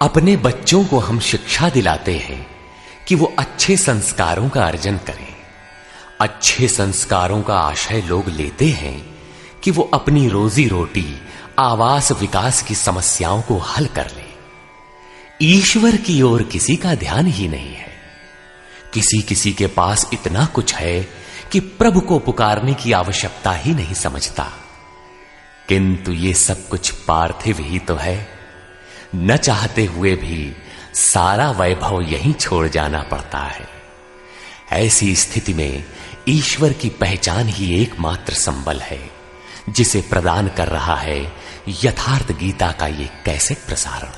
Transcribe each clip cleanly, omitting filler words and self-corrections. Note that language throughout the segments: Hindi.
अपने बच्चों को हम शिक्षा दिलाते हैं कि वो अच्छे संस्कारों का अर्जन करें। अच्छे संस्कारों का आशय लोग लेते हैं कि वो अपनी रोजी रोटी, आवास, विकास की समस्याओं को हल कर ले। ईश्वर की ओर किसी का ध्यान ही नहीं है। किसी किसी के पास इतना कुछ है कि प्रभु को पुकारने की आवश्यकता ही नहीं समझता। किंतु ये सब कुछ पार्थिव ही तो है। न चाहते हुए भी सारा वैभव यहीं छोड़ जाना पड़ता है। ऐसी स्थिति में ईश्वर की पहचान ही एकमात्र संबल है, जिसे प्रदान कर रहा है यथार्थ गीता का ये कैसेट प्रसारण।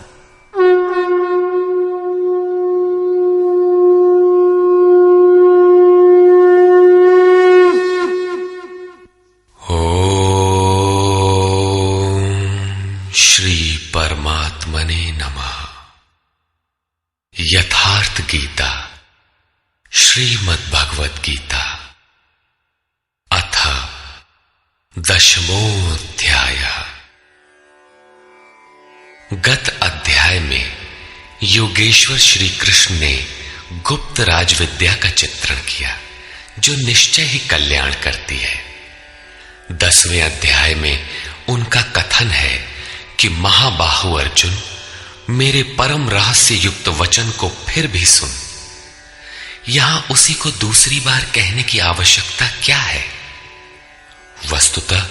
परमात्मने नमः। यथार्थ गीता, श्रीमद् भगवत गीता, अथ दशमोऽध्याय। गत अध्याय में योगेश्वर श्री कृष्ण ने गुप्त राज विद्या का चित्रण किया, जो निश्चय ही कल्याण करती है। 10वें अध्याय में उनका कथन है कि महाबाहु अर्जुन, मेरे परम रहस्य युक्त वचन को फिर भी सुन। यहां उसी को दूसरी बार कहने की आवश्यकता क्या है? वस्तुतः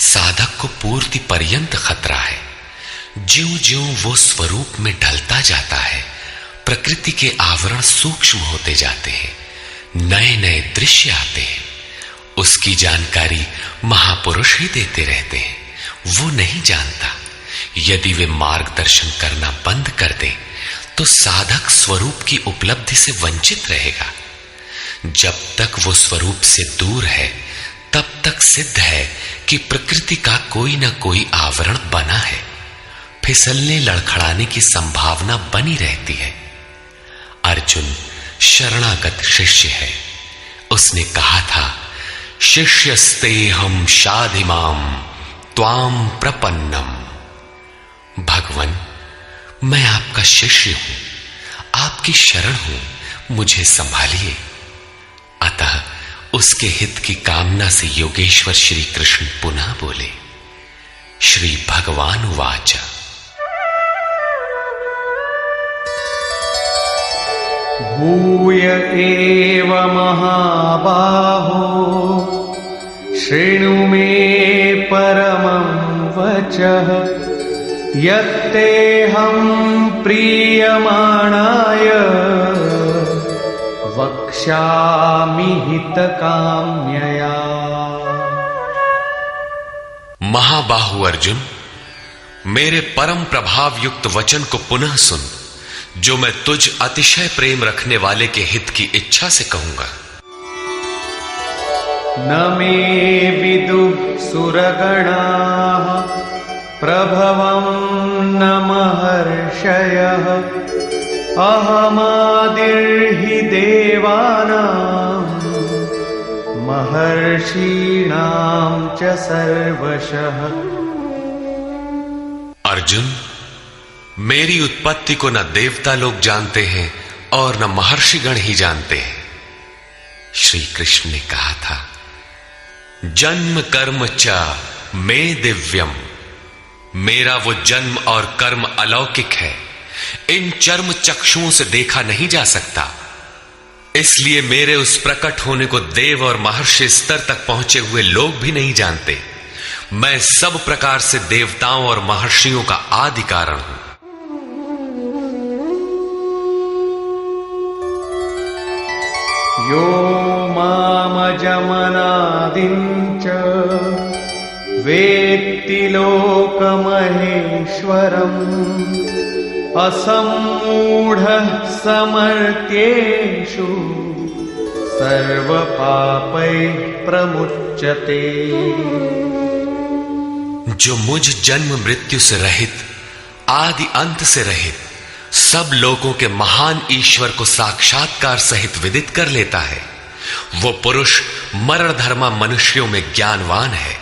साधक को पूर्ति पर्यंत खतरा है। ज्यों-ज्यों वो स्वरूप में ढलता जाता है, प्रकृति के आवरण सूक्ष्म होते जाते हैं, नए नए दृश्य आते हैं। उसकी जानकारी महापुरुष ही देते रहते हैं, वो नहीं जानता। यदि वे मार्गदर्शन करना बंद कर दें तो साधक स्वरूप की उपलब्धि से वंचित रहेगा। जब तक वो स्वरूप से दूर है, तब तक सिद्ध है कि प्रकृति का कोई ना कोई आवरण बना है। फिसलने लड़खड़ाने की संभावना बनी रहती है। अर्जुन शरणागत शिष्य है। उसने कहा था, शिष्यस्तेहं शाधिमाम त्वाम प्रपन्नम। भगवान, मैं आपका शिष्य हूं, आपकी शरण हूं, मुझे संभालिए। अतः उसके हित की कामना से योगेश्वर श्री कृष्ण पुनः बोले। श्री भगवान उवाच। भूय एव महाबाहो शृणु मे परमं वचः यत्तेऽहं प्रीयमाणाय वक्ष्यामि हितकाम्यया। महाबाहु अर्जुन, मेरे परम प्रभाव युक्त वचन को पुनः सुन, जो मैं तुझ अतिशय प्रेम रखने वाले के हित की इच्छा से कहूंगा। न मे विदुः सुरगणाः प्रभवं न महर्षयः अहमादिर्हि देवानां महर्षीणां च सर्वशः। अर्जुन, मेरी उत्पत्ति को न देवता लोग जानते हैं और न महर्षिगण ही जानते हैं। श्री कृष्ण ने कहा था, जन्म कर्म च मे दिव्यम। मेरा वो जन्म और कर्म अलौकिक है, इन चर्म चक्षुओं से देखा नहीं जा सकता। इसलिए मेरे उस प्रकट होने को देव और महर्षि स्तर तक पहुंचे हुए लोग भी नहीं जानते। मैं सब प्रकार से देवताओं और महर्षियों का आदि कारण हूं। यो मामजमनादिं च वेत्ति लोकमहेश्वरम् असम्मूढः समर्थ्येषु सर्वपापैः प्रमुच्यते। जो मुझ जन्म मृत्यु से रहित, आदि अंत से रहित, सब लोगों के महान ईश्वर को साक्षात्कार सहित विदित कर लेता है, वो पुरुष मरण धर्मा मनुष्यों में ज्ञानवान है,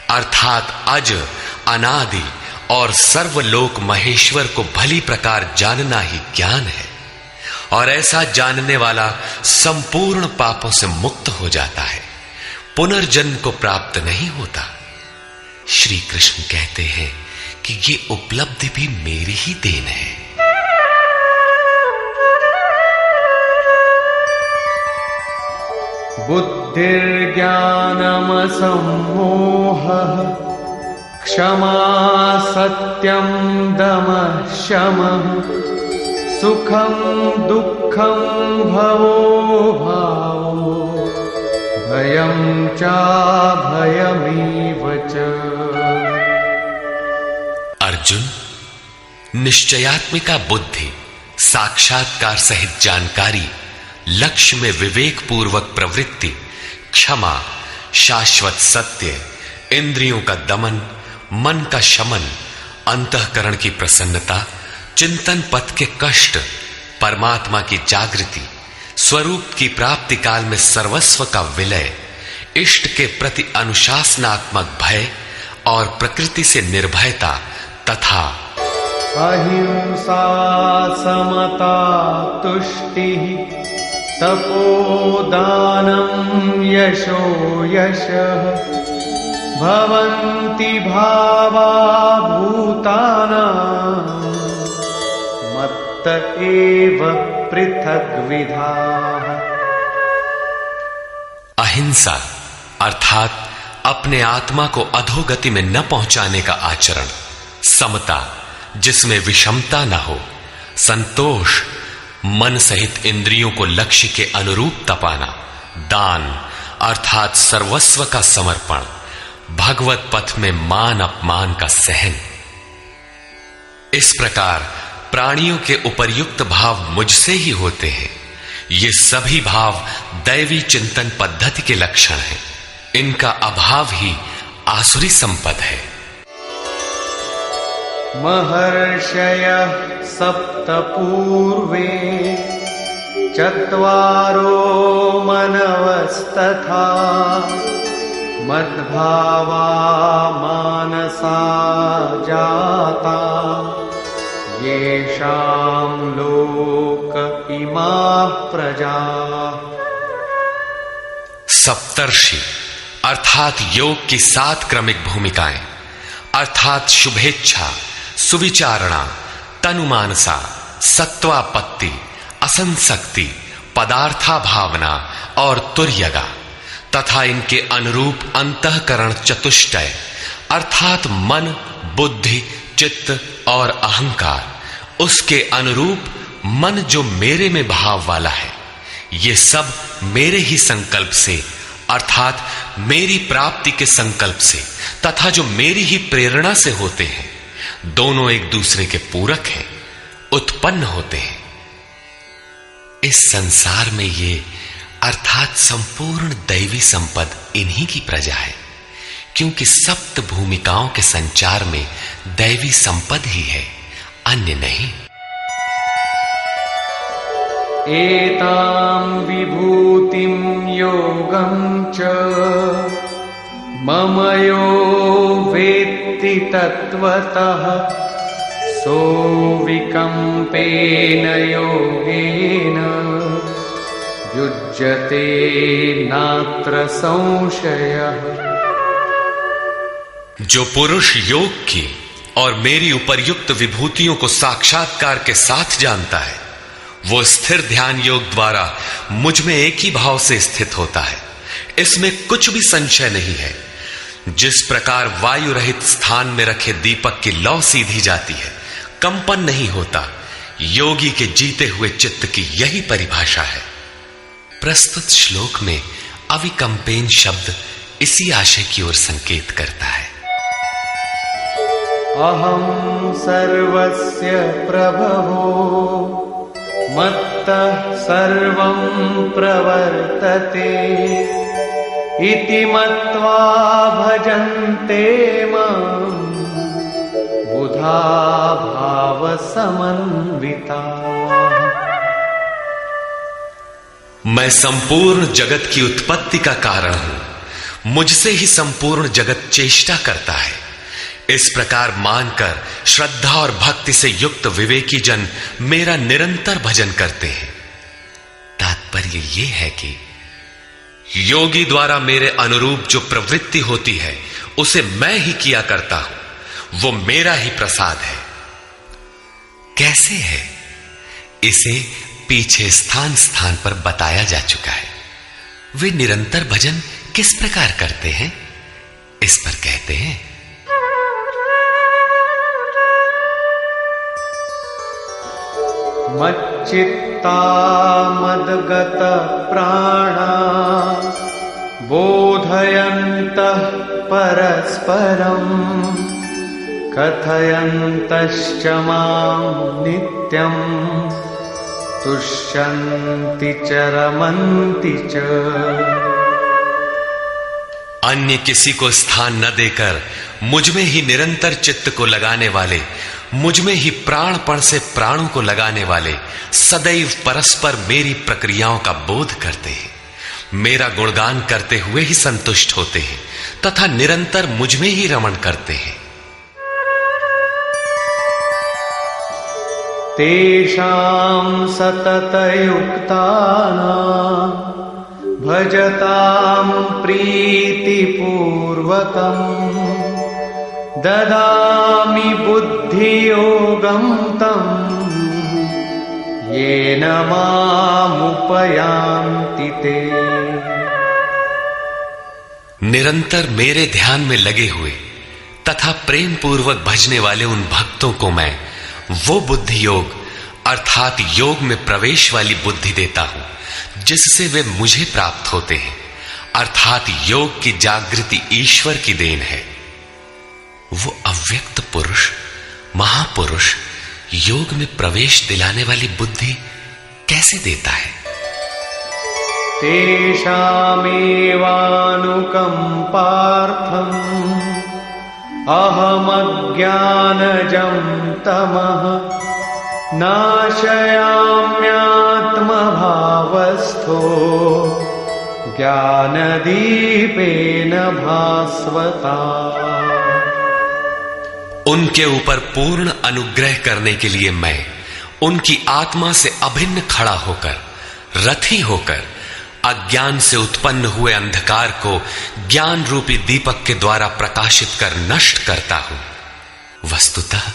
अर्थात अज, अनादि और सर्वलोक महेश्वर को भली प्रकार जानना ही ज्ञान है, और ऐसा जानने वाला संपूर्ण पापों से मुक्त हो जाता है, पुनर्जन्म को प्राप्त नहीं होता। श्री कृष्ण कहते हैं कि ये उपलब्धि भी मेरी ही देन है। बुद्धिर्ज्ञानमसम्मोहः क्षमा सत्यं दमः शमः सुखं दुःखं भवो भावो भयं चाभयमेव च। अर्जुन, निश्चयात्मिका बुद्धि, साक्षात्कार सहित जानकारी, लक्ष्य में विवेक पूर्वक प्रवृत्ति, क्षमा, शाश्वत सत्य, इंद्रियों का दमन, मन का शमन, अंतःकरण की प्रसन्नता, चिंतन पथ के कष्ट, परमात्मा की जागृति, स्वरूप की प्राप्ति काल में सर्वस्व का विलय, इष्ट के प्रति अनुशासनात्मक भय और प्रकृति से निर्भयता तथा अहिंसा समता तुष्टिः तपोदानं यशो यशः भवन्ति भावा भूतानां मत्त एव पृथग्विधाः। अहिंसा अर्थात अपने आत्मा को अधोगति में न पहुंचाने का आचरण, समता जिसमें विषमता न हो, संतोष मन सहित इंद्रियों को लक्ष्य के अनुरूप तपाना, दान अर्थात सर्वस्व का समर्पण, भगवत पथ में मान अपमान का सहन। इस प्रकार प्राणियों के उपर्युक्त भाव मुझसे ही होते हैं। ये सभी भाव दैवी चिंतन पद्धति के लक्षण हैं। इनका अभाव ही आसुरी संपद है। महर्षयः सप्त पूर्वे चत्वारो मनवस्तथा मद्भावा मानसा जाता येषां लोक इमाः प्रजाः। सप्तर्षि अर्थात योग की 7 क्रमिक भूमिकाएं अर्थात शुभेच्छा, सुविचारणा, तनुमानसा, सत्वापत्ति, असंसक्ति, पदार्था भावना और तुर्यगा तथा इनके अनुरूप अंतःकरण चतुष्टय अर्थात मन, बुद्धि, चित्त और अहंकार, उसके अनुरूप मन जो मेरे में भाव वाला है, ये सब मेरे ही संकल्प से अर्थात मेरी प्राप्ति के संकल्प से तथा जो मेरी ही प्रेरणा से होते हैं, दोनों एक दूसरे के पूरक हैं, उत्पन्न होते हैं। इस संसार में ये अर्थात संपूर्ण दैवी संपद इन्हीं की प्रजा है, क्योंकि सप्त भूमिकाओं के संचार में दैवी संपद ही है, अन्य नहीं। एतां विभूतिं योगं च मम यो वेत्ति तत्त्वतः सोऽविकम्पेन योगेन युज्यते नात्र संशयः। जो पुरुष योग की और मेरी उपर्युक्त विभूतियों को साक्षात्कार के साथ जानता है, वो स्थिर ध्यान योग द्वारा मुझ में एक ही भाव से स्थित होता है। इसमें कुछ भी संशय नहीं है। जिस प्रकार वायु रहित स्थान में रखे दीपक की लौ सीधी जाती है, कंपन नहीं होता, योगी के जीते हुए चित्त की यही परिभाषा है। प्रस्तुत श्लोक में अविकंपेन शब्द इसी आशय की ओर संकेत करता है। अहं सर्वस्य प्रभवो मत्तः सर्वं प्रवर्तते इति मत्वा भजन्ते मां बुधा भाव समन्विता। मैं संपूर्ण जगत की उत्पत्ति का कारण हूं, मुझसे ही संपूर्ण जगत चेष्टा करता है। इस प्रकार मानकर श्रद्धा और भक्ति से युक्त विवेकी जन मेरा निरंतर भजन करते हैं। तात्पर्य यह है कि योगी द्वारा मेरे अनुरूप जो प्रवृत्ति होती है उसे मैं ही किया करता हूं, वो मेरा ही प्रसाद है। कैसे है, इसे पीछे स्थान स्थान पर बताया जा चुका है। वे निरंतर भजन किस प्रकार करते हैं, इस पर कहते हैं, मच्चित्ता मद्गत प्राणा बोधयन्तः परस्परं कथयन्तश्च मां नित्यं तुष्यन्ति च रमन्ति च। अन्य किसी को स्थान न देकर मुझ में ही निरंतर चित्त को लगाने वाले, मुझ में ही प्राणपण से प्राणों को लगाने वाले सदैव परस्पर मेरी प्रक्रियाओं का बोध करते हैं, मेरा गुणगान करते हुए ही संतुष्ट होते हैं तथा निरंतर मुझ में ही रमण करते हैं। तेषां सततयुक्तानां भजतां प्रीतिपूर्वकम् ददामि बुद्धियोगं तं येन मामुपयान्ति ते। निरंतर मेरे ध्यान में लगे हुए तथा प्रेम पूर्वक भजने वाले उन भक्तों को मैं वो बुद्धि योग अर्थात योग में प्रवेश वाली बुद्धि देता हूं जिससे वे मुझे प्राप्त होते हैं, अर्थात योग की जागृति ईश्वर की देन है। वो अव्यक्त पुरुष महापुरुष योग में प्रवेश दिलाने वाली बुद्धि कैसे देता है? तेषामेवानुकंपार्थम् अहमज्ञानजं तमः नाशयाम्यात्मभावस्थो ज्ञानदीपेन भास्वता। उनके ऊपर पूर्ण अनुग्रह करने के लिए मैं उनकी आत्मा से अभिन्न खड़ा होकर, रथी होकर अज्ञान से उत्पन्न हुए अंधकार को ज्ञान रूपी दीपक के द्वारा प्रकाशित कर नष्ट करता हूं। वस्तुतः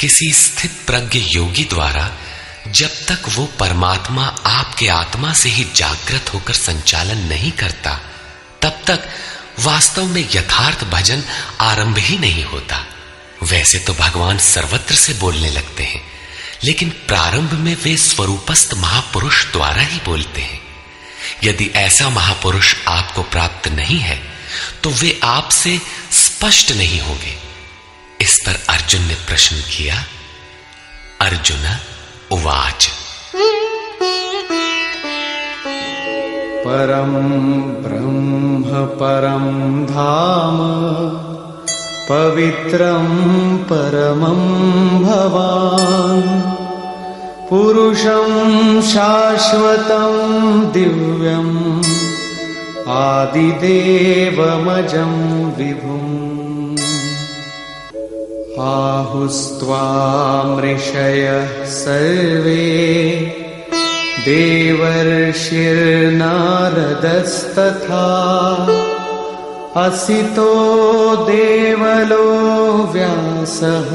किसी स्थित प्रज्ञ योगी द्वारा जब तक वो परमात्मा आपके आत्मा से ही जागृत होकर संचालन नहीं करता, तब तक वास्तव में यथार्थ भजन आरंभ ही नहीं होता। वैसे तो भगवान सर्वत्र से बोलने लगते हैं, लेकिन प्रारंभ में वे स्वरूपस्थ महापुरुष द्वारा ही बोलते हैं। यदि ऐसा महापुरुष आपको प्राप्त नहीं है तो वे आपसे स्पष्ट नहीं होंगे। इस पर अर्जुन ने प्रश्न किया। अर्जुन उवाच परम ब्रह्म परम धाम पवित्रं परमं भवान् पुरुषं शाश्वतं दिव्यम् आदिदेवमजं विभुम् आहुस्त्वामृषयः सर्वे देवर्षिर्नारदस्तथा असितो देवलो व्यासः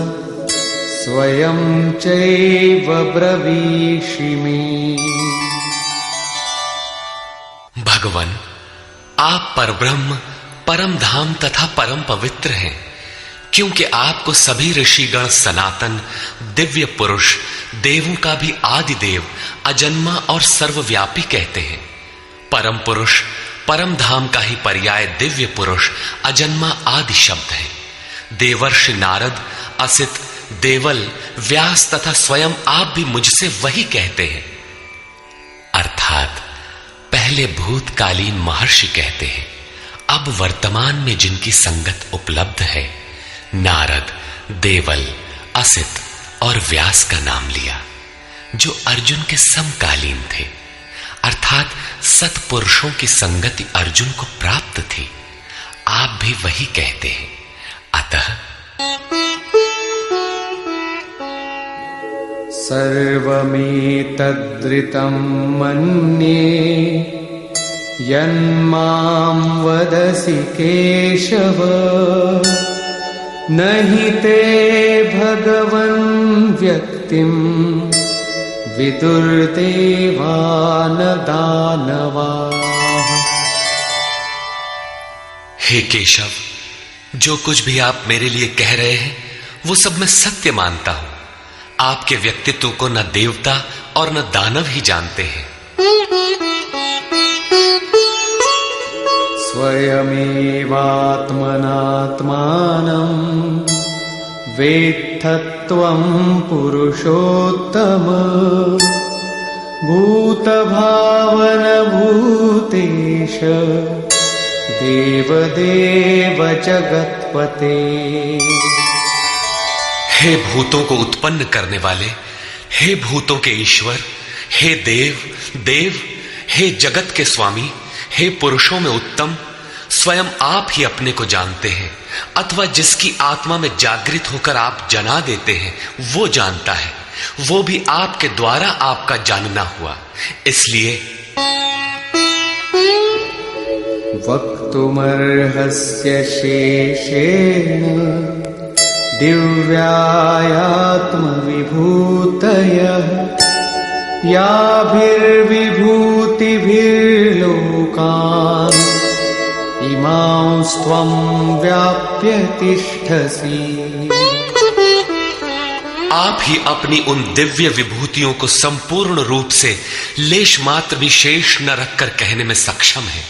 स्वयं चैव ब्रवीषिमे। भगवान, आप परब्रह्म, परम धाम तथा परम पवित्र हैं, क्योंकि आपको सभी ऋषिगण सनातन दिव्य पुरुष, देवों का भी आदि देव, अजन्मा और सर्वव्यापी कहते हैं। परम पुरुष, परम धाम का ही पर्याय दिव्य पुरुष, अजन्मा आदि शब्द है। देवर्षि नारद, असित, देवल, व्यास तथा स्वयं आप भी मुझसे वही कहते हैं। अर्थात पहले भूतकालीन महर्षि कहते हैं, अब वर्तमान में जिनकी संगत उपलब्ध है, नारद, देवल, असित और व्यास का नाम लिया, जो अर्जुन के समकालीन थे। अर्थात सत्पुरुषों की संगति अर्जुन को प्राप्त थी। आप भी वही कहते हैं। अतः सर्वमेतद्ऋतं मन्ये यन्मां वदसि केशव नहि ते भगवन् व्यक्तिं विदुर्देवान दानवाः। हे केशव, जो कुछ भी आप मेरे लिए कह रहे हैं वो सब मैं सत्य मानता हूं। आपके व्यक्तित्व को न देवता और न दानव ही जानते हैं। स्वयमेवात्मनात्मानं वेत्थत्वं पुरुषोत्तम भूतभावन भूतेश देवदेव जगत्पते। हे भूतों को उत्पन्न करने वाले, हे भूतों के ईश्वर, हे देव देव, हे जगत के स्वामी, हे पुरुषों में उत्तम, स्वयं आप ही अपने को जानते हैं अथवा जिसकी आत्मा में जागृत होकर आप जना देते हैं वो जानता है। वो भी आपके द्वारा आपका जानना हुआ। इसलिए वक्तुमर्हस्य शेषेण दिव्यायात्मविभूतयः याभिर्विभूतिभिर्लोकान् इमांस्त्वं व्याप्य तिष्ठसि। आप ही अपनी उन दिव्य विभूतियों को संपूर्ण रूप से लेश मात्र भी शेष न रखकर कहने में सक्षम हैं,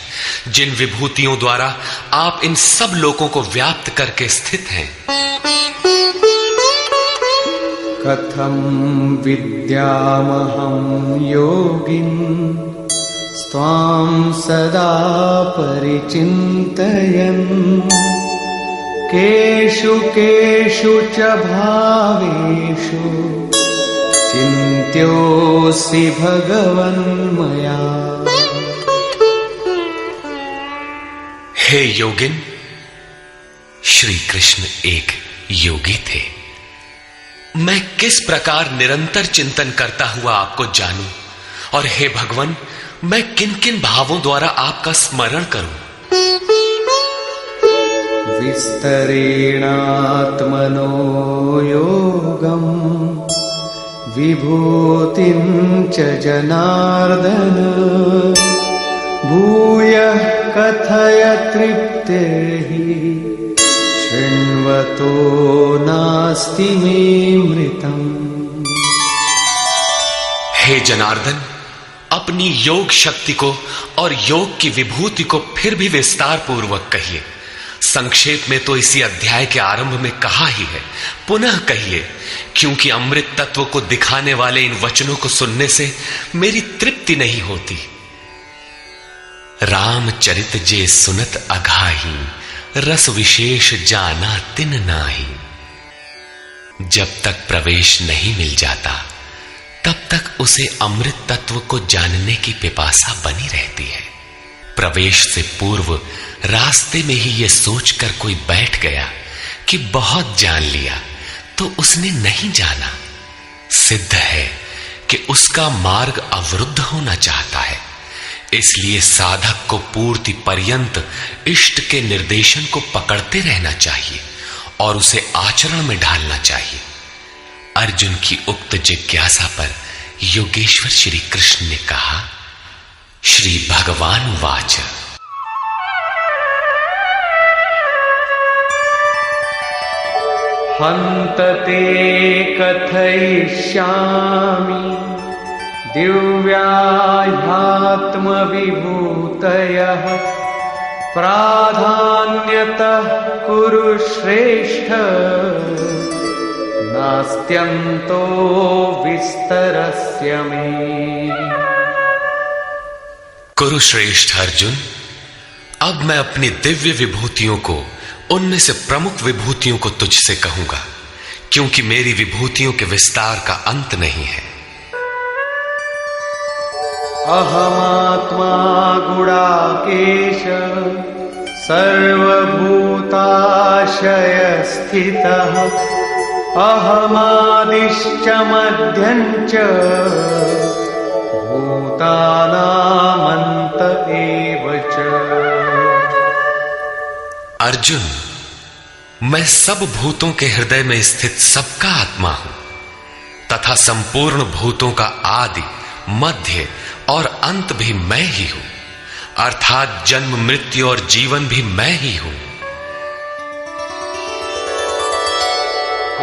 जिन विभूतियों द्वारा आप इन सब लोगों को व्याप्त करके स्थित हैं। कथं विद्यामहं योगिन् त्वां सदा परिचिन्तयन् केषु केषु च भावेषु चिन्त्योऽसि भगवन्मया। हे योगिन, श्री कृष्ण एक योगी थे। मैं किस प्रकार निरंतर चिंतन करता हुआ आपको जानूं, और हे भगवान, मैं किन किन भावों द्वारा आपका स्मरण करूं। विस्तरेणात्मनो योगं विभूतिं च जनार्दन भूयः कथय तृप्तिर्हि शृण्वतो नास्ति मे मृतम्। हे जनार्दन, अपनी योग शक्ति को और योग की विभूति को फिर भी विस्तार पूर्वक कहिए। संक्षेप में तो इसी अध्याय के आरंभ में कहा ही है, पुनः कहिए, क्योंकि अमृत तत्व को दिखाने वाले इन वचनों को सुनने से मेरी तृप्ति नहीं होती। रामचरित जे सुनत अघाही रस विशेष जाना तिन नाही। जब तक प्रवेश नहीं मिल जाता तब तक उसे अमृत तत्व को जानने की पिपासा बनी रहती है। प्रवेश से पूर्व रास्ते में ही यह सोचकर कोई बैठ गया कि बहुत जान लिया, तो उसने नहीं जाना। सिद्ध है कि उसका मार्ग अवरुद्ध होना चाहता है। इसलिए साधक को पूर्ति पर्यंत इष्ट के निर्देशन को पकड़ते रहना चाहिए और उसे आचरण में ढालना चाहिए। अर्जुन की उक्त जिज्ञासा पर योगेश्वर श्री कृष्ण ने कहा, श्री भगवान वाच, हन्तते कथयिष्यामि दिव्याध्यात्मविभूतयः प्राधान्यतः कुरु श्रेष्ठ नास्त्यन्तो विस्तरस्य मे। कुरुश्रेष्ठ अर्जुन, अब मैं अपनी दिव्य विभूतियों को, उनमें से प्रमुख विभूतियों को तुझसे कहूंगा, क्योंकि मेरी विभूतियों के विस्तार का अंत नहीं है। अहमात्मा गुणाकेश सर्वभूताशयस्थितः अहमादिश्च मध्यञ्च भूतानामन्त एव च। अर्जुन, मैं सब भूतों के हृदय में स्थित सबका आत्मा हूं तथा संपूर्ण भूतों का आदि, मध्य और अंत भी मैं ही हूं, अर्थात जन्म, मृत्यु और जीवन भी मैं ही हूं।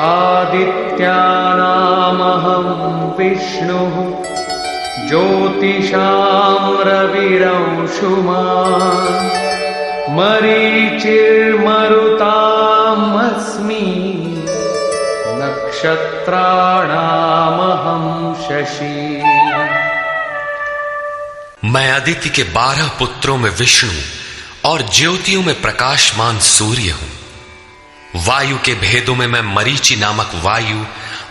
आदित्यानामहं विष्णुः ज्योतिषां रविरंशुमान् मरीचिर्मरुतामस्मि नक्षत्राणामहं शशि। मैं अदिति के 12 पुत्रों में विष्णु और ज्योतियों में प्रकाशमान सूर्य हूं। वायु के भेदों में मैं मरीचि नामक वायु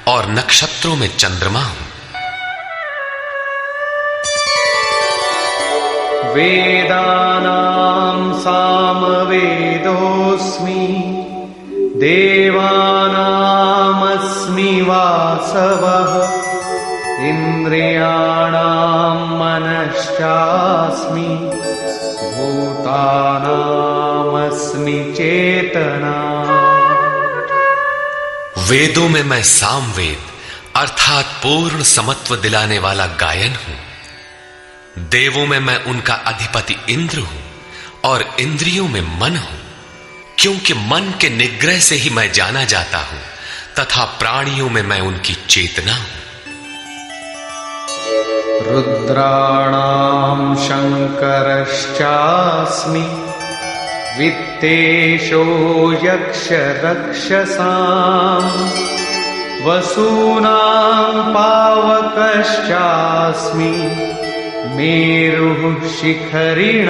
और नक्षत्रों में चंद्रमा हूं। वेदानां सामवेदोऽस्मि देवानामस्मि वासवः इन्द्रियाणां मनश्चास्मि भूतानामस्मि चेतना। वेदों में मैं सामवेद अर्थात पूर्ण समत्व दिलाने वाला गायन हूं। देवों में मैं उनका अधिपति इंद्र हूं और इंद्रियों में मन हूं, क्योंकि मन के निग्रह से ही मैं जाना जाता हूं तथा प्राणियों में मैं उनकी चेतना हूं। रुद्राणां शंकरश्चास्मि वित्तेशो यक्षरक्षसां वसूनां पावकश्चास्मि मेरुः शिखरिणामहम्।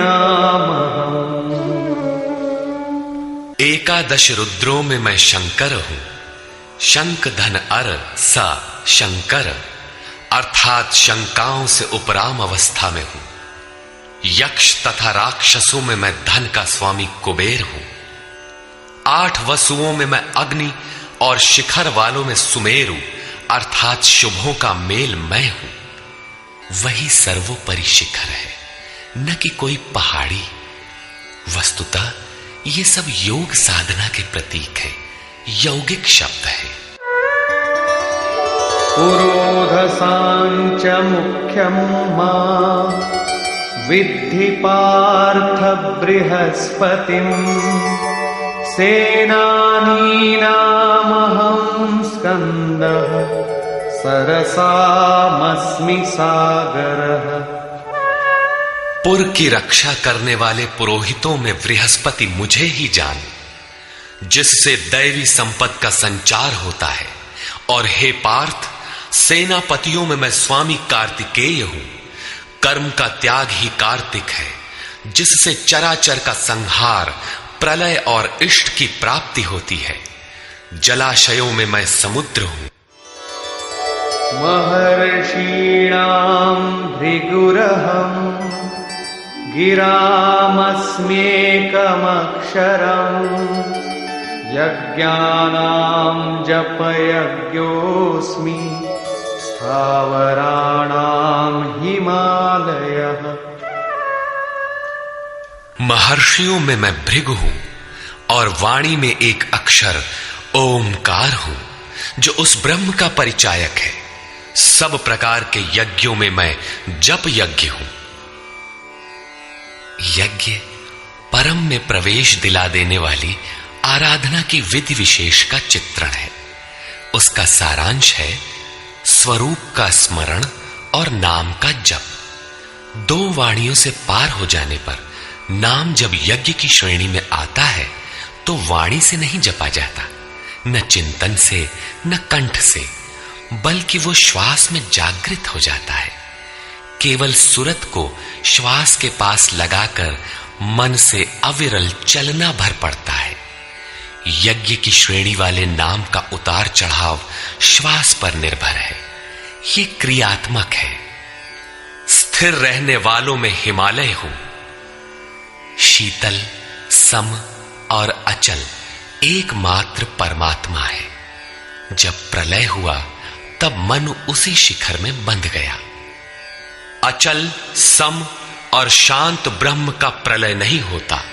एकादश रुद्रों में मैं शंकर हूं। शंख धन अर सा शंकर अर्थात शंकाओं से उपराम अवस्था में हूं। यक्ष तथा राक्षसों में मैं धन का स्वामी कुबेर हूं। 8 वसुओं में मैं अग्नि और शिखर वालों में सुमेरु अर्थात शुभों का मेल मैं हूं। वही सर्वोपरि शिखर है, न कि कोई पहाड़ी। वस्तुतः ये सब योग साधना के प्रतीक है, यौगिक शब्द है। पुरोधसांच मुख्यं मां विद्धि पार्थ बृहस्पतिं सेनानीनामहं स्कन्दः सरसामस्मि सागरः। पुर की रक्षा करने वाले पुरोहितों में बृहस्पति मुझे ही जान, जिससे दैवी संपत्ति का संचार होता है। और हे पार्थ, सेनापतियों में मैं स्वामी कार्तिकेय हूं। कर्म का त्याग ही कार्तिक है, जिससे चराचर का संहार, प्रलय और इष्ट की प्राप्ति होती है। जलाशयों में मैं समुद्र हूं। महर्षीणां भृगुरहं गिरामस्म्येकमक्षरम् यज्ञानां जपयज्ञोऽस्मि स्थावराणां हिमालयः। महर्षियों में मैं भृगु हूं और वाणी में एक अक्षर ओमकार हूं, जो उस ब्रह्म का परिचायक है। सब प्रकार के यज्ञों में मैं जप यज्ञ हूं। यज्ञ परम में प्रवेश दिला देने वाली आराधना की विधि विशेष का चित्रण है। उसका सारांश है स्वरूप का स्मरण और नाम का जप। 2 वाणियों से पार हो जाने पर नाम जब यज्ञ की श्रेणी में आता है तो वाणी से नहीं जपा जाता, न चिंतन से, न कंठ से, बल्कि वो श्वास में जागृत हो जाता है। केवल सुरत को श्वास के पास लगाकर मन से अविरल चलना भर पड़ता है। यज्ञ की श्रेणी वाले नाम का उतार चढ़ाव श्वास पर निर्भर है। ये क्रियात्मक है। स्थिर रहने वालों में हिमालय हूं। शीतल, सम और अचल एकमात्र परमात्मा है। जब प्रलय हुआ तब मन उसी शिखर में बंध गया। अचल, सम और शांत ब्रह्म का प्रलय नहीं होता,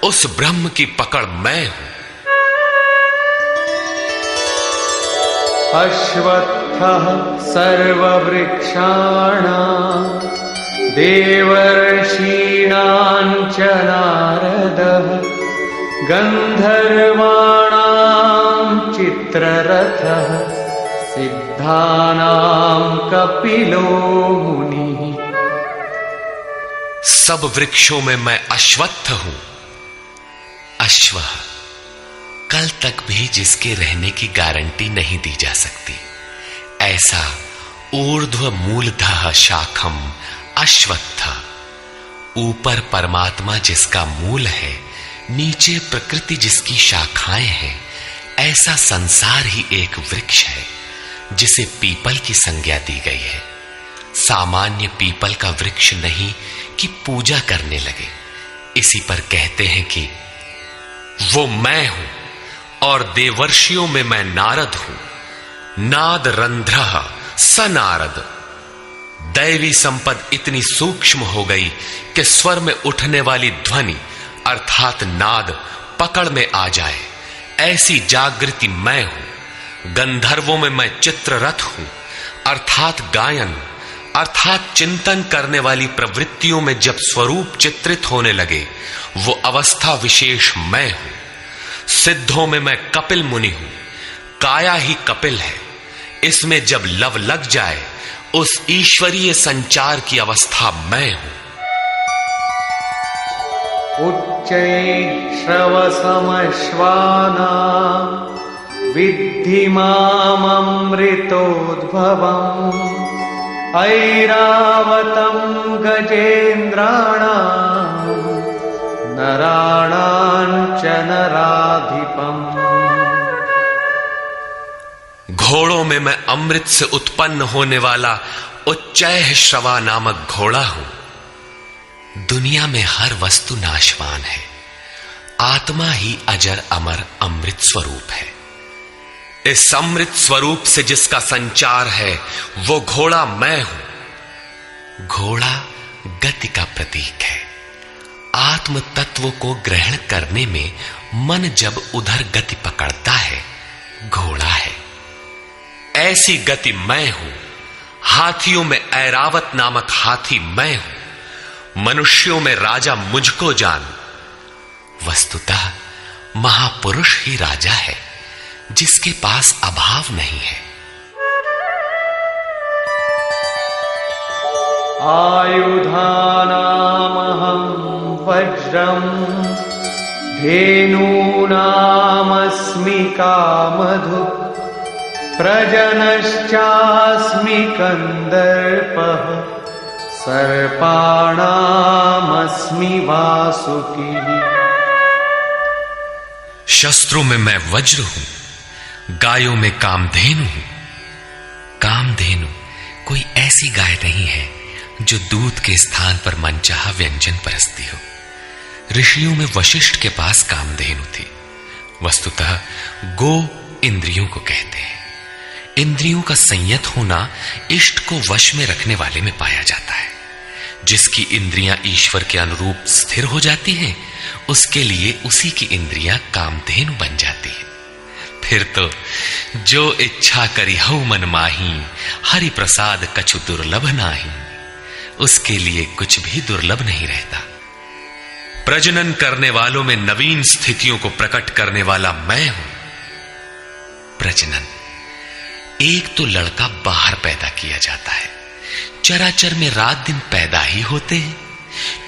उस ब्रह्म की पकड़ मैं हूं। अश्वत्थः सर्ववृक्षाणां देवर्षीणां च नारदः गन्धर्वाणां चित्ररथः सिद्धानां कपिलो मुनिः। सब वृक्षों में मैं अश्वत्थ हूं। अश्व कल तक भी जिसके रहने की गारंटी नहीं दी जा सकती, ऐसा ऊर्ध्व मूलधः शाखम अश्वत्थ। ऊपर परमात्मा जिसका मूल है, नीचे प्रकृति जिसकी शाखाएं हैं, ऐसा संसार ही एक वृक्ष है जिसे पीपल की संज्ञा दी गई है। सामान्य पीपल का वृक्ष नहीं कि पूजा करने लगे। इसी पर कहते हैं कि वो मैं हूं और देवर्षियों में मैं नारद हूं। नाद रंध्रः स नारद। दैवी संपद इतनी सूक्ष्म हो गई कि स्वर में उठने वाली ध्वनि अर्थात नाद पकड़ में आ जाए, ऐसी जागृति मैं हूं। गंधर्वों में मैं चित्ररथ हूं अर्थात गायन अर्थात चिंतन करने वाली प्रवृत्तियों में जब स्वरूप चित्रित होने लगे, वो अवस्था विशेष मैं हूं। सिद्धों में मैं कपिल मुनि हूं। काया ही कपिल है। इसमें जब लव लग जाए, उस ईश्वरीय संचार की अवस्था मैं हूं। उच्चैः श्रवसमश्वानां विद्धि माममृतोद्भवम् ऐरावतं गजेन्द्राणां नराणां च नराधिपम्। घोड़ों में मैं अमृत से उत्पन्न होने वाला उच्चैः श्रवा नामक घोड़ा हूं। दुनिया में हर वस्तु नाशवान है, आत्मा ही अजर अमर अमृत स्वरूप है। इस अमृत स्वरूप से जिसका संचार है, वो घोड़ा मैं हूं। घोड़ा गति का प्रतीक है। आत्म तत्व को ग्रहण करने में मन जब उधर गति पकड़ता है, घोड़ा है। ऐसी गति मैं हूं। हाथियों में ऐरावत नामक हाथी मैं हूं। मनुष्यों में राजा मुझको जान। वस्तुतः महापुरुष ही राजा है, जिसके पास अभाव नहीं है। आयुधानामहं वज्रं धेनूनामस्मि कामधुक् प्रजनश्चास्मि कन्दर्पः सर्पाणामस्मि वासुकिः। शस्त्रों में मैं वज्र हूं, गायों में कामधेनु हूं। कामधेनु कोई ऐसी गाय नहीं है जो दूध के स्थान पर मनचाहा व्यंजन परसती हो। ऋषियों में वशिष्ठ के पास कामधेनु थी। वस्तुतः गो इंद्रियों को कहते हैं। इंद्रियों का संयत होना इष्ट को वश में रखने वाले में पाया जाता है। जिसकी इंद्रियां ईश्वर के अनुरूप स्थिर हो जाती हैं, उसके लिए उसी की इंद्रियां कामधेनु बन जाती है। फिर तो जो इच्छा करी हऊ मन माही, हरि प्रसाद कछु दुर्लभ नाही। उसके लिए कुछ भी दुर्लभ नहीं रहता। प्रजनन करने वालों में नवीन स्थितियों को प्रकट करने वाला मैं हूं। प्रजनन, एक तो लड़का बाहर पैदा किया जाता है। चराचर में रात दिन पैदा ही होते हैं।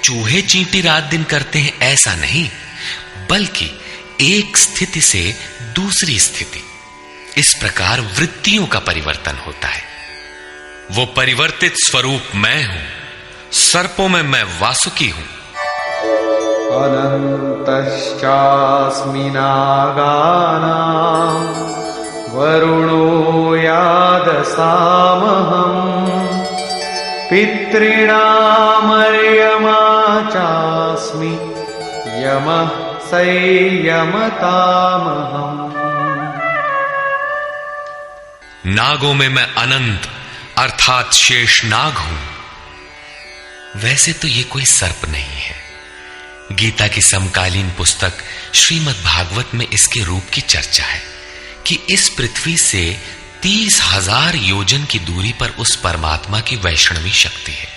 चूहे चींटी रात दिन करते हैं ऐसा नहीं, बल्कि एक स्थिति से दूसरी स्थिति, इस प्रकार वृत्तियों का परिवर्तन होता है। वो परिवर्तित स्वरूप मैं हूं। सर्पों में मैं वासुकी हूं। अनन्तश्चास्मि नागानां वरुणो यादसामहम् पितॄणामर्यमा चास्मि यमः संयमतामहम्। नागों में मैं अनंत अर्थात शेष नाग हूं। वैसे तो ये कोई सर्प नहीं है। गीता की समकालीन पुस्तक श्रीमद् भागवत में इसके रूप की चर्चा है कि इस पृथ्वी से 30,000 योजन की दूरी पर उस परमात्मा की वैष्णवी शक्ति है,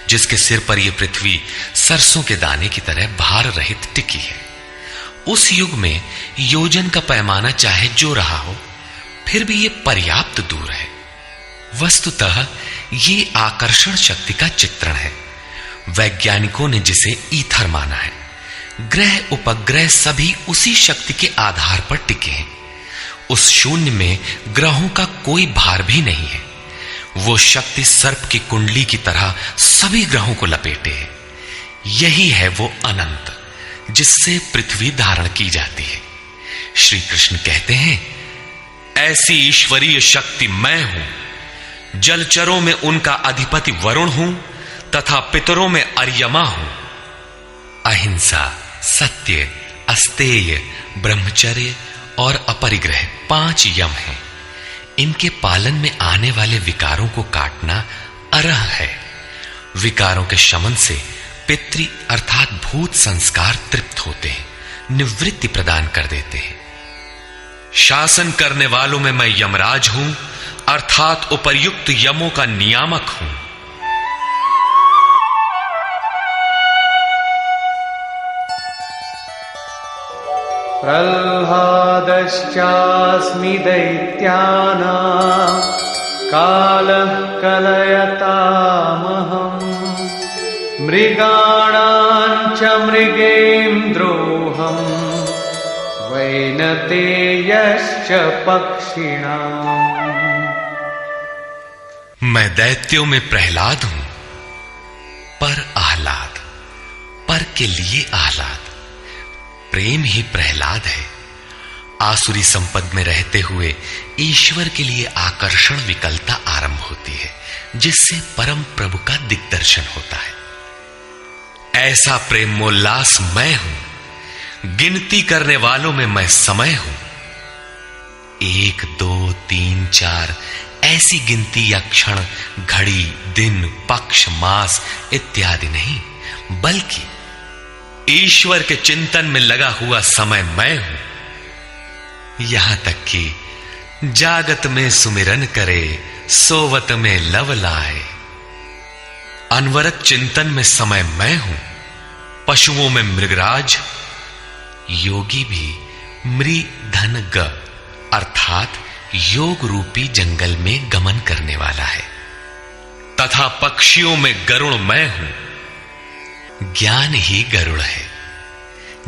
जिसके सिर पर यह पृथ्वी सरसों के दाने की तरह भार रहित टिकी है। उस युग में योजन का पैमाना चाहे जो रहा हो, फिर भी यह पर्याप्त दूर है। वस्तुतः ये आकर्षण शक्ति का चित्रण है। वैज्ञानिकों ने जिसे ईथर माना है। ग्रह उपग्रह सभी उसी शक्ति के आधार पर टिके हैं। उस शून्य में ग्रहों का कोई भार भी नहीं है। वो शक्ति सर्प की कुंडली की तरह सभी ग्रहों को लपेटे है। यही है वो अनंत, जिससे पृथ्वी धारण की जाती है। श्री कृष्ण कहते हैं, ऐसी ईश्वरीय शक्ति मैं हूं। जलचरों में उनका अधिपति वरुण हूं तथा पितरों में अर्यमा हूं। अहिंसा, सत्य, अस्तेय, ब्रह्मचर्य और अपरिग्रह 5 यम हैं। इनके पालन में आने वाले विकारों को काटना अरह है। विकारों के शमन से पितृ अर्थात भूत संस्कार तृप्त होते हैं, निवृत्ति प्रदान कर देते हैं। शासन करने वालों में मैं यमराज हूं अर्थात उपर्युक्त यमों का नियामक हूं। प्रह्लादश्चास्मि दैत्यानां कालः कलयतामहम्। मृगाणां च मृगेन्द्रोऽहम् वैनतेयश्च पक्षिणाम्। मैं दैत्यों में प्रहलाद हूं, पर आह्लाद, पर के लिए आह्लाद। प्रेम ही प्रहलाद है। आसुरी संपद में रहते हुए ईश्वर के लिए आकर्षण विकलता आरंभ होती है, जिससे परम प्रभु का दिग्दर्शन होता है। ऐसा प्रेमोल्लास मैं हूं। गिनती करने वालों में मैं समय हूं। 1, 2, 3, 4 ऐसी गिनती या क्षण, घड़ी, दिन, पक्ष, मास इत्यादि नहीं, बल्कि ईश्वर के चिंतन में लगा हुआ समय मैं हूं। यहां तक कि जागत में सुमिरन करे, सोवत में लव लाए। अनवरत चिंतन में समय मैं हूं। पशुओं में मृगराज, योगी भी मृधन ग अर्थात योग रूपी जंगल में गमन करने वाला है। तथा पक्षियों में गरुड़ मैं हूं। ज्ञान ही गरुड़ है।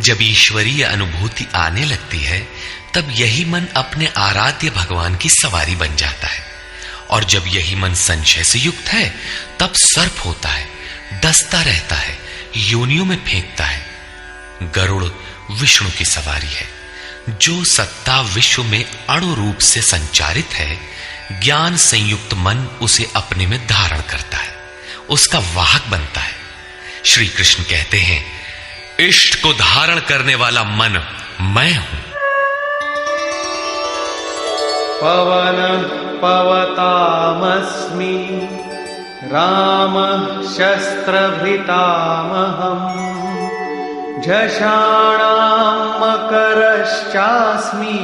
जब ईश्वरीय अनुभूति आने लगती है, तब यही मन अपने आराध्य भगवान की सवारी बन जाता है। और जब यही मन संशय से युक्त है, तब सर्प होता है, डसता रहता है, योनियों में फेंकता है। गरुड़ विष्णु की सवारी है। जो सत्ता विश्व में अणु रूप से संचारित है, ज्ञान संयुक्त मन उसे अपने में धारण करता है, उसका वाहक बनता है। श्री कृष्ण कहते हैं, इष्ट को धारण करने वाला मन मैं हूं। पवनः पवतामस्मि रामः शस्त्रभृतामहम्। झषाणां मकरश्चास्मि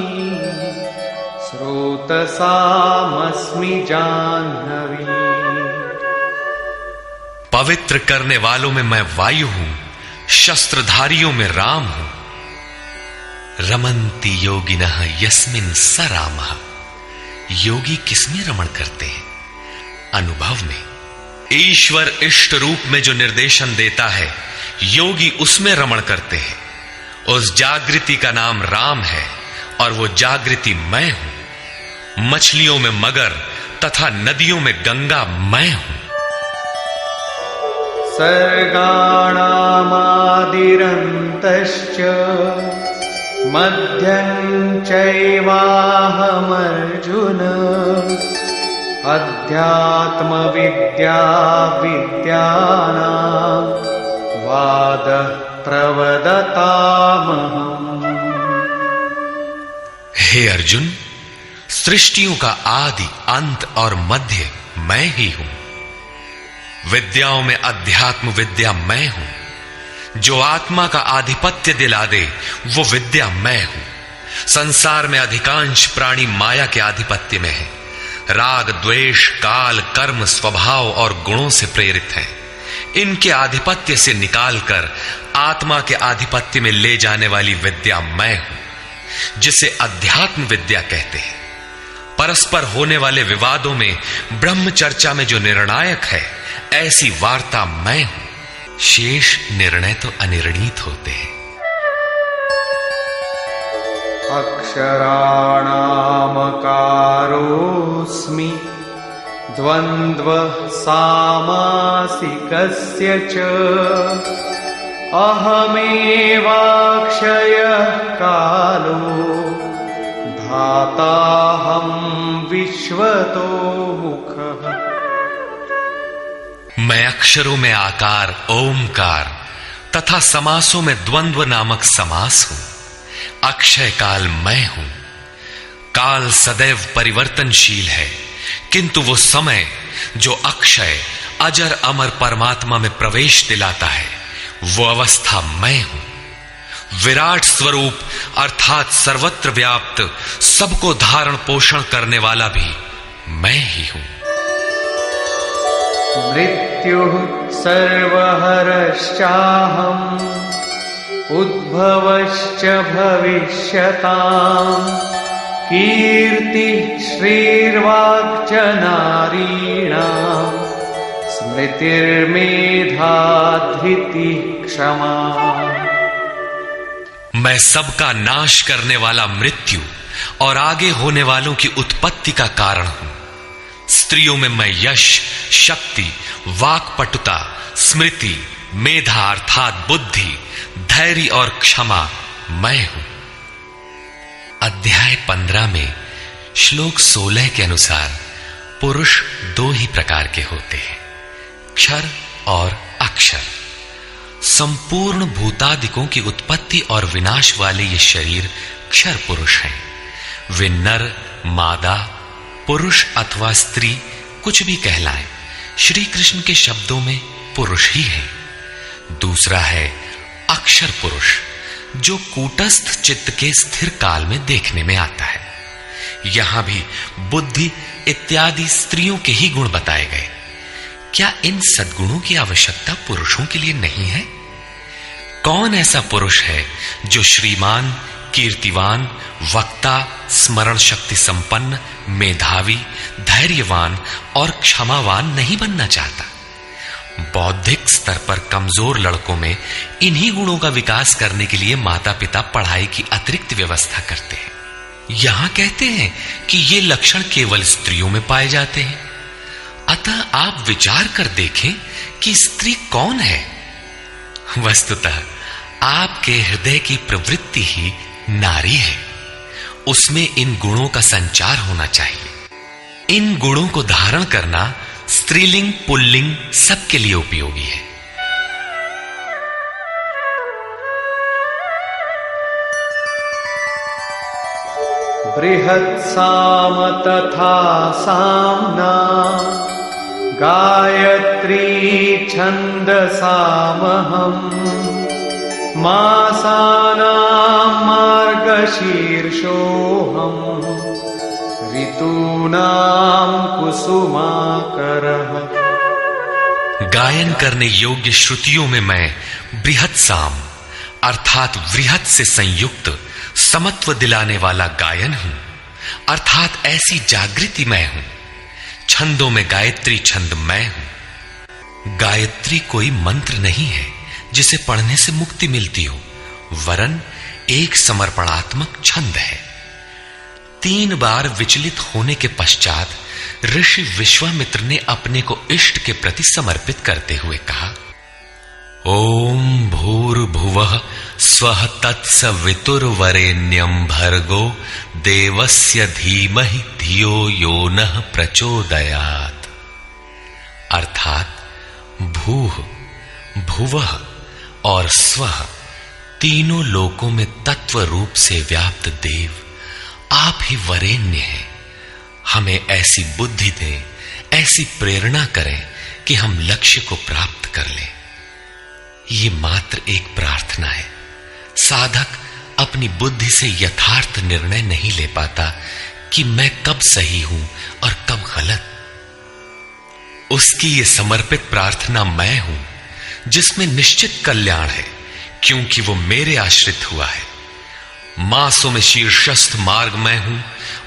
स्रोतसामस्मि जाह्नवी। पवित्र करने वालों में मैं वायु हूं, शस्त्रधारियों में राम हूं। रमन्ति योगिनः यस्मिन् स रामः। योगी किसमें रमण करते हैं? अनुभव में। ईश्वर इष्ट रूप में जो निर्देशन देता है, योगी उसमें रमण करते हैं। उस जागृति का नाम राम है और वो जागृति मैं हूं। मछलियों में मगर तथा नदियों में गंगा मैं हूं। सर्गाणामादिरन्तश्च मध्यं चैवाहमर्जुन। अध्यात्मविद्या विद्यानां वादः प्रवदतामहम्। हे अर्जुन, सृष्टियों का आदि, अंत और मध्य मैं ही हूं। विद्याओं में अध्यात्म विद्या मैं हूं। जो आत्मा का आधिपत्य दिला दे वो विद्या मैं हूं। संसार में अधिकांश प्राणी माया के आधिपत्य में है। राग, द्वेष, काल, कर्म, स्वभाव और गुणों से प्रेरित हैं। इनके आधिपत्य से निकालकर आत्मा के आधिपत्य में ले जाने वाली विद्या मैं हूं, जिसे अध्यात्म विद्या कहते हैं। परस्पर होने वाले विवादों में ब्रह्म चर्चा में जो निर्णायक है, ऐसी वार्ता मैं हूं। शेष निर्णय तो अनिर्णीत होते हैं। अक्षराणामकारोऽस्मि द्वन्द्व सामासिकस्य च अहमेवाक्षयः कालो धाताहं विश्वतो मुखः। मैं अक्षरों में आकार, ओमकार तथा समासों में द्वंद्व नामक समास हूं। अक्षय काल मैं हूं। काल सदैव परिवर्तनशील है, किंतु वो समय जो अक्षय अजर अमर परमात्मा में प्रवेश दिलाता है, वो अवस्था मैं हूं। विराट स्वरूप अर्थात सर्वत्र व्याप्त, सबको धारण पोषण करने वाला भी मैं ही हूं। मृत्युः सर्वहरश्चाहम् उद्भवश्च भविष्यताम् कीर्तिः श्रीर्वाक्च नारीणाम् स्मृतिर्मेधा धृतिः क्षमा। मैं सबका नाश करने वाला मृत्यु और आगे होने वालों की उत्पत्ति का कारण हूं। स्त्रियों में मैं यश, शक्ति, वाक्पटुता, स्मृति, मेधा अर्थात बुद्धि, धैर्य और क्षमा मैं हूं। अध्याय 15 में श्लोक 16 के अनुसार पुरुष दो ही प्रकार के होते हैं, क्षर और अक्षर। संपूर्ण भूतादिकों की उत्पत्ति और विनाश वाले ये शरीर क्षर पुरुष हैं। वे नर, मादा, पुरुष अथवा स्त्री कुछ भी कहलाएं, श्री कृष्ण के शब्दों में पुरुष ही है। दूसरा है अक्षर पुरुष, जो कूटस्थ चित्त के स्थिर काल में देखने में आता है। यहां भी बुद्धि इत्यादि स्त्रियों के ही गुण बताए गए। क्या इन सद्गुणों की आवश्यकता पुरुषों के लिए नहीं है? कौन ऐसा पुरुष है जो श्रीमान, कीर्तिवान, वक्ता, स्मरण शक्ति संपन्न, मेधावी, धैर्यवान और क्षमावान नहीं बनना चाहता? बौद्धिक स्तर पर कमजोर लड़कों में इन्हीं गुणों का विकास करने के लिए माता पिता पढ़ाई की अतिरिक्त व्यवस्था करते हैं। यहां कहते हैं कि ये लक्षण केवल स्त्रियों में पाए जाते हैं। अतः आप विचार कर देखें कि स्त्री कौन है। वस्तुतः आपके हृदय की प्रवृत्ति ही नारी है। उसमें इन गुणों का संचार होना चाहिए। इन गुणों को धारण करना स्त्रीलिंग पुल्लिंग सबके लिए उपयोगी है। बृहत्साम तथा साम्ना गायत्री छन्दसामहम् मासानां मार्गशीर्षोऽहम् ऋतूनां कुसुमाकरः। गायन करने योग्य श्रुतियों में मैं बृहत साम अर्थात वृहत से संयुक्त समत्व दिलाने वाला गायन हूं, अर्थात ऐसी जागृति मैं हूं। छंदों में गायत्री छंद मैं हूं। गायत्री कोई मंत्र नहीं है जिसे पढ़ने से मुक्ति मिलती हो, वरन एक समर्पणात्मक छंद है। 3 बार विचलित होने के पश्चात ऋषि विश्वामित्र ने अपने को इष्ट के प्रति समर्पित करते हुए कहा, ओम भूर्भुवः स्वः तत्सवितुर्वरेण्यं भर्गो देवस्य धीमहि धियो यो नः प्रचोदयात्। अर्थात भूः, भुवः और स्वः तीनों लोकों में तत्व रूप से व्याप्त देव आप ही वरेण्य हैं। हमें ऐसी बुद्धि दें, ऐसी प्रेरणा करें कि हम लक्ष्य को प्राप्त कर लें। ये मात्र एक प्रार्थना है। साधक अपनी बुद्धि से यथार्थ निर्णय नहीं ले पाता कि मैं कब सही हूं और कब गलत। उसकी ये समर्पित प्रार्थना मैं हूं जिसमें निश्चित कल्याण है, क्योंकि वो मेरे आश्रित हुआ है। मासों में शीर्षस्थ मार्ग मैं हूं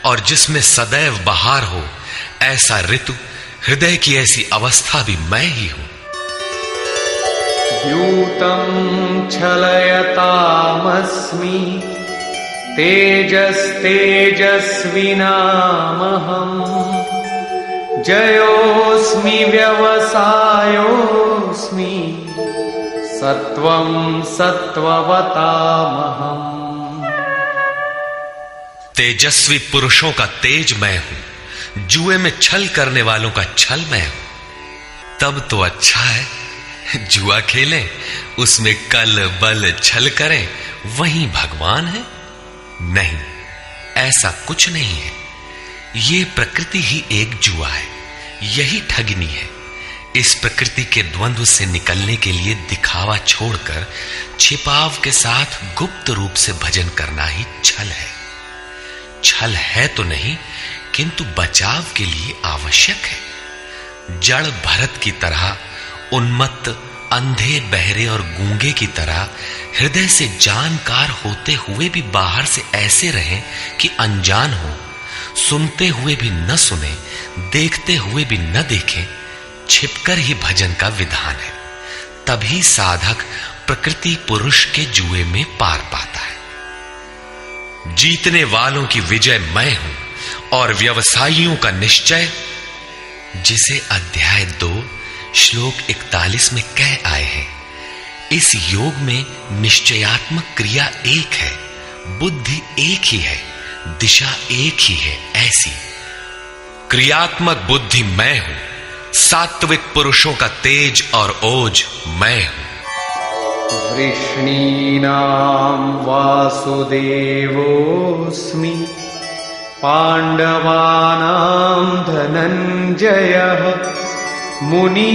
और जिसमें सदैव बहार हो, ऐसा ऋतु हृदय की ऐसी अवस्था भी मैं ही हूं। द्यूतं छलयतामस्मि तेजस्तेजस्विनामहम् जयोस्मि व्यवसायोस्मि सत्वं सत्ववतामहम्। तेजस्वी पुरुषों का तेज मैं हूं, जुए में छल करने वालों का छल मैं हूं। तब तो अच्छा है, जुआ खेलें, उसमें कल बल छल करें, वही भगवान है। नहीं, ऐसा कुछ नहीं है। ये प्रकृति ही एक जुआ है, यही ठगनी है। इस प्रकृति के द्वंद्व से निकलने के लिए दिखावा छोड़कर छिपाव के साथ गुप्त रूप से भजन करना ही छल है। छल है तो नहीं, किंतु बचाव के लिए आवश्यक है। जड़ भरत की तरह उन्मत्त, अंधे, बहरे और गूंगे की तरह हृदय से जानकार होते हुए भी बाहर से ऐसे रहें कि अनजान हो, सुनते हुए भी न सुने, देखते हुए भी न देखें। छिपकर ही भजन का विधान है। तभी साधक प्रकृति पुरुष के जुए में पार पाता है। जीतने वालों की विजय मैं हूं और व्यवसायियों का निश्चय, जिसे अध्याय 2 श्लोक 41 में कह आए हैं। इस योग में निश्चयात्मक क्रिया एक है, बुद्धि एक ही है, दिशा एक ही है। ऐसी क्रियात्मक बुद्धि मैं हूं, सात्विक पुरुषों का तेज और ओज मैं हूं। वृष्णीनां वासुदेवोऽस्मि पाण्डवानां धनञ्जयः मुनीनामप्यहं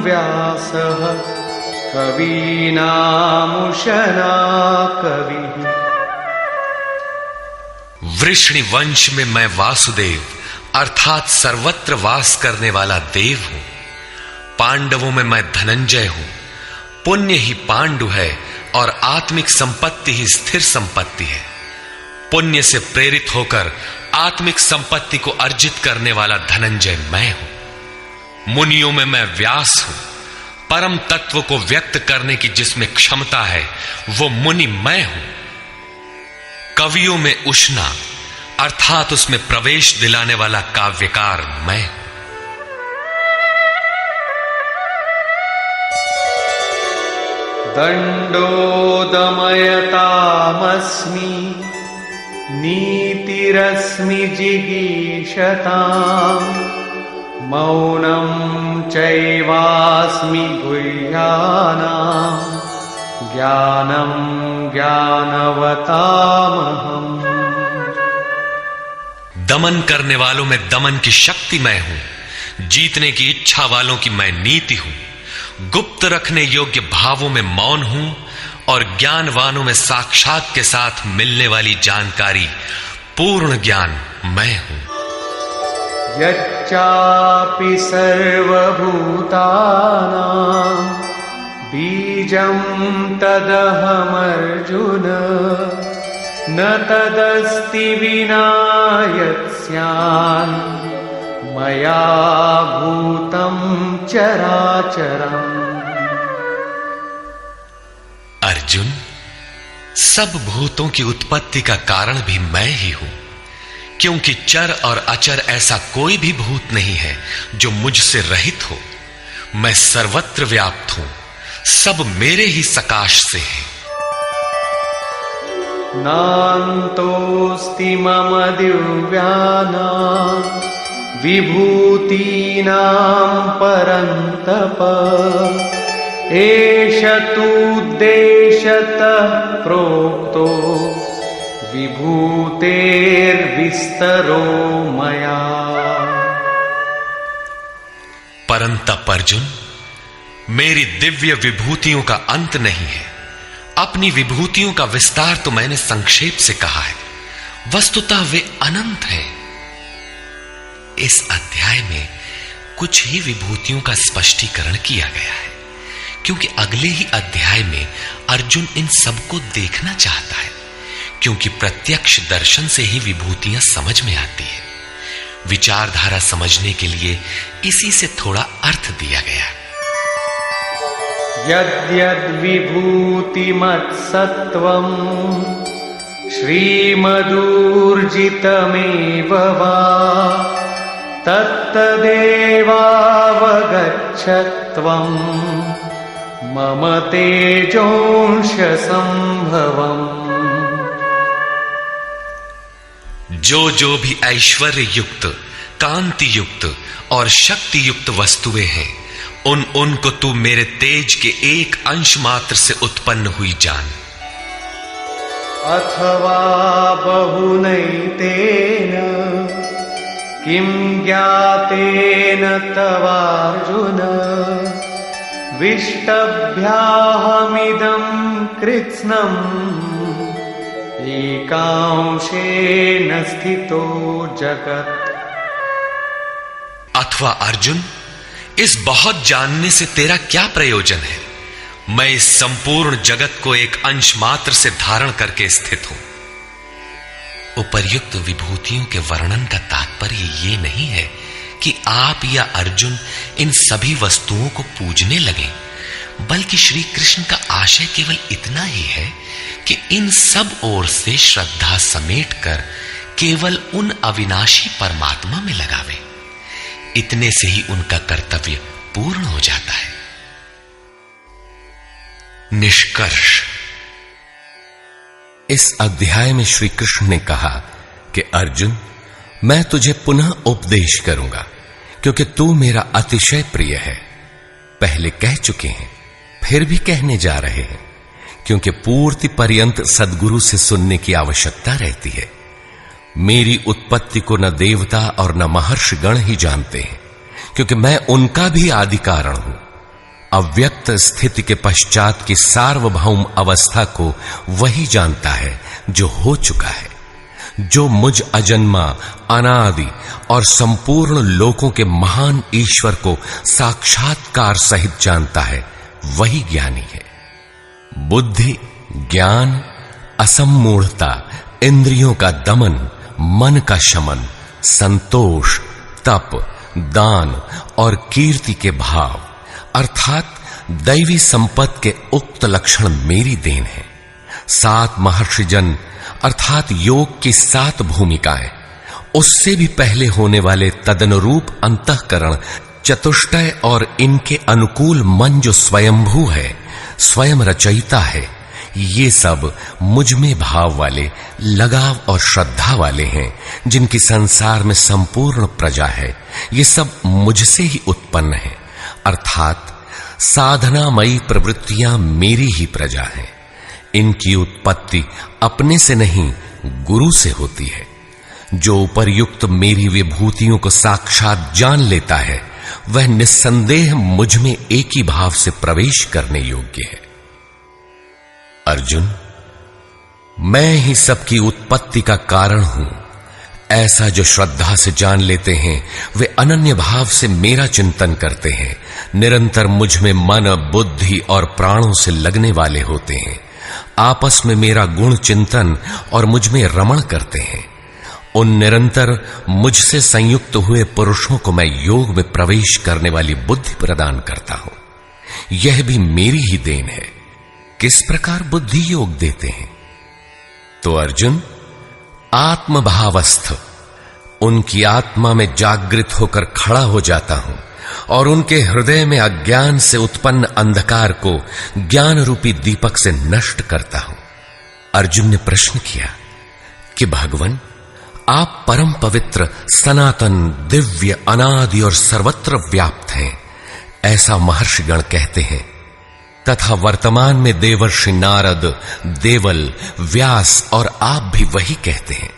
व्यासः कवीनामुशना कविः। वृष्णि वंश में मैं वासुदेव अर्थात सर्वत्र वास करने वाला देव हूं। पांडवों में मैं धनंजय हूं। पुण्य ही पांडु है और आत्मिक संपत्ति ही स्थिर संपत्ति है। पुण्य से प्रेरित होकर आत्मिक संपत्ति को अर्जित करने वाला धनंजय मैं हूं। मुनियों में मैं व्यास हूं। परम तत्व को व्यक्त करने की जिसमें क्षमता है, वो मुनि मैं हूं। कवियों में उष्णा अर्थात उसमें प्रवेश दिलाने वाला काव्यकार मैं हूं। दंडोदमयतामस्मि नीतिरस्मि जिगीषताम् मौनं चैवास्मि गुह्यानां ज्ञानं ज्ञानवतामहम्। दमन करने वालों में दमन की शक्ति मैं हूं। जीतने की इच्छा वालों की मैं नीति हूं। गुप्त रखने योग्य भावों में मौन हूं और ज्ञानवानों में साक्षात के साथ मिलने वाली जानकारी, पूर्ण ज्ञान मैं हूं। यच्चापि सर्वभूतानां बीजं तदहमर्जुन न तदस्ति विना यत्स्यान् मया भूतं चराचरम्। अर्जुन, सब भूतों की उत्पत्ति का कारण भी मैं ही हूं, क्योंकि चर और अचर ऐसा कोई भी भूत नहीं है जो मुझसे रहित हो। मैं सर्वत्र व्याप्त हूं, सब मेरे ही सकाश से है। नान्तोऽस्ति मम दिव्यानां विभूतीनां परन्तप एष तूद्देशतः प्रोक्तो विभूतेर्विस्तरो मया। परंतप अर्जुन, मेरी दिव्य विभूतियों का अंत नहीं है। अपनी विभूतियों का विस्तार तो मैंने संक्षेप से कहा है, वस्तुतः वे अनंत हैं। इस अध्याय में कुछ ही विभूतियों का स्पष्टीकरण किया गया है, क्योंकि अगले ही अध्याय में अर्जुन इन सबको देखना चाहता है, क्योंकि प्रत्यक्ष दर्शन से ही विभूतियां समझ में आती है। विचारधारा समझने के लिए इसी से थोड़ा अर्थ दिया गया। यद्यद्विभूतिमत्सत्त्वं श्रीमदूर्जितमेव वा तत्तदेवावगच्छत्वं मम तेजोंशसंभवम्। जो भी ऐश्वर्य युक्त, कांति युक्त और शक्ति युक्त वस्तुएं हैं, उनको तू मेरे तेज के एक अंश मात्र से उत्पन्न हुई जान। अथवा बहुनैतेन किं ज्ञातेन तवार्जुन विष्टभ्याहमिदं कृत्स्नम् एकांशेन स्थितो जगत्। अथवा अर्जुन, इस बहुत जानने से तेरा क्या प्रयोजन है? मैं इस संपूर्ण जगत को एक अंश मात्र से धारण करके स्थित हूं। उपर्युक्त विभूतियों के वर्णन का तात्पर्य ये नहीं है कि आप या अर्जुन इन सभी वस्तुओं को पूजने लगे, बल्कि श्री कृष्ण का आशय केवल इतना ही है कि इन सब ओर से श्रद्धा समेट कर केवल उन अविनाशी परमात्मा में लगावे। इतने से ही उनका कर्तव्य पूर्ण हो जाता है। निष्कर्ष, इस अध्याय में श्री कृष्ण ने कहा कि अर्जुन, मैं तुझे पुनः उपदेश करूंगा, क्योंकि तू मेरा अतिशय प्रिय है। पहले कह चुके हैं, फिर भी कहने जा रहे हैं, क्योंकि पूर्ति पर्यंत सद्गुरु से सुनने की आवश्यकता रहती है। मेरी उत्पत्ति को न देवता और न महर्षि गण ही जानते हैं, क्योंकि मैं उनका भी आदि कारण हूं। अव्यक्त स्थिति के पश्चात की सार्वभौम अवस्था को वही जानता है जो हो चुका है। जो मुझ अजन्मा, अनादि और संपूर्ण लोकों के महान ईश्वर को साक्षात्कार सहित जानता है, वही ज्ञानी है। बुद्धि, ज्ञान, असम्मूढ़ता, इंद्रियों का दमन, मन का शमन, संतोष, तप, दान और कीर्ति के भाव अर्थात दैवी संपत्ति के उक्त लक्षण मेरी देन है। 7 महर्षिजन अर्थात योग की 7 भूमिकाएं, उससे भी पहले होने वाले तदनुरूप अंतःकरण, चतुष्टय और इनके अनुकूल मन जो स्वयंभू है, स्वयं रचयिता है, ये सब मुझ में भाव वाले, लगाव और श्रद्धा वाले हैं, जिनकी संसार में संपूर्ण प्रजा है। ये सब मुझसे ही उत्पन्न है, अर्थात साधनामयी प्रवृत्तियां मेरी ही प्रजा हैं। इनकी उत्पत्ति अपने से नहीं, गुरु से होती है। जो उपर्युक्त मेरी विभूतियों को साक्षात जान लेता है, वह निस्संदेह मुझ में एक ही भाव से प्रवेश करने योग्य है। अर्जुन, मैं ही सबकी उत्पत्ति का कारण हूं, ऐसा जो श्रद्धा से जान लेते हैं, वे अनन्य भाव से मेरा चिंतन करते हैं, निरंतर मुझ में मन, बुद्धि और प्राणों से लगने वाले होते हैं, आपस में मेरा गुण चिंतन और मुझ में रमण करते हैं। उन निरंतर मुझसे संयुक्त हुए पुरुषों को मैं योग में प्रवेश करने वाली बुद्धि प्रदान करता हूं। यह भी मेरी ही देन है। किस प्रकार बुद्धि योग देते हैं? तो अर्जुन, आत्मभावस्थ उनकी आत्मा में जागृत होकर खड़ा हो जाता हूं और उनके हृदय में अज्ञान से उत्पन्न अंधकार को ज्ञान रूपी दीपक से नष्ट करता हूं। अर्जुन ने प्रश्न किया कि भगवान, आप परम पवित्र, सनातन, दिव्य, अनादि और सर्वत्र व्याप्त हैं, ऐसा महर्षिगण कहते हैं। तथा वर्तमान में देवर्षि नारद, देवल, व्यास और आप भी वही कहते हैं।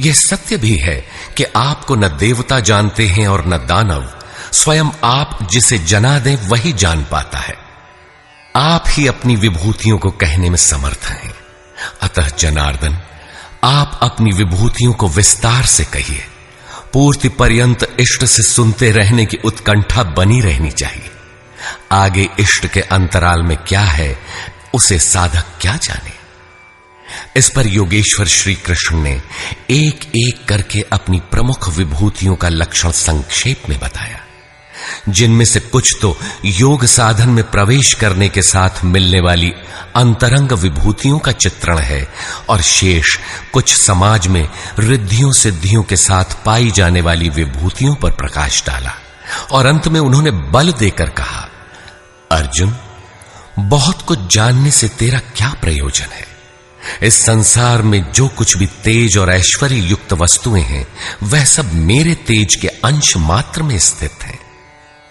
यह सत्य भी है कि आपको न देवता जानते हैं और न दानव। स्वयं आप जिसे जना दें वही जान पाता है। आप ही अपनी विभूतियों को कहने में समर्थ हैं। अतः जनार्दन, आप अपनी विभूतियों को विस्तार से कहिए। पूर्ति पर्यंत इष्ट से सुनते रहने की उत्कंठा बनी रहनी चाहिए। आगे इष्ट के अंतराल में क्या है, उसे साधक क्या जाने। इस पर योगेश्वर श्री कृष्ण ने एक एक करके अपनी प्रमुख विभूतियों का लक्षण संक्षेप में बताया, जिनमें से कुछ तो योग साधन में प्रवेश करने के साथ मिलने वाली अंतरंग विभूतियों का चित्रण है, और शेष कुछ समाज में रिद्धियों सिद्धियों के साथ पाई जाने वाली विभूतियों पर प्रकाश डाला। और अंत में उन्होंने बल देकर कहा, अर्जुन, बहुत कुछ जानने से तेरा क्या प्रयोजन है। इस संसार में जो कुछ भी तेज और ऐश्वर्य युक्त वस्तुएं हैं, वह सब मेरे तेज के अंश मात्र में स्थित हैं।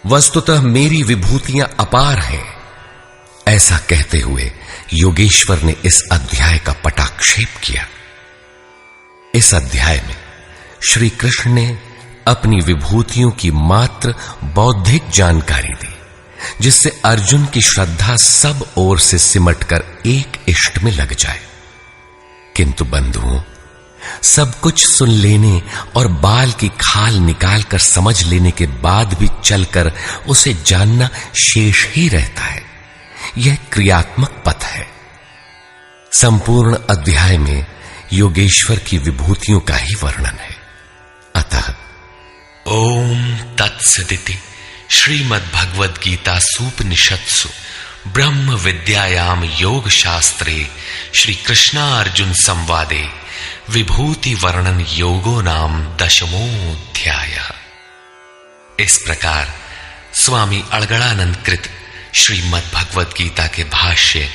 वस्तुतः मेरी विभूतियां अपार हैं। ऐसा कहते हुए योगेश्वर ने इस अध्याय का पटाक्षेप किया। इस अध्याय में श्री कृष्ण ने अपनी विभूतियों की मात्र बौद्धिक जानकारी दी, जिससे अर्जुन की श्रद्धा सब ओर से सिमटकर एक इष्ट में लग जाए। किंतु बंधुओं, सब कुछ सुन लेने और बाल की खाल निकालकर समझ लेने के बाद भी चलकर उसे जानना शेष ही रहता है। यह क्रियात्मक पथ है। संपूर्ण अध्याय में योगेश्वर की विभूतियों का ही वर्णन है। अतः ओम तत्सदिति श्रीमद्भगवद गीता सूपनिषत्सु ब्रह्म विद्यायाम योग शास्त्रे श्री कृष्णार्जुन संवादे विभूति वर्णन योगो नाम 10मोऽध्याय। इस प्रकार स्वामी अड़गड़ानंद कृत श्रीमद् भगवद गीता के भाष्य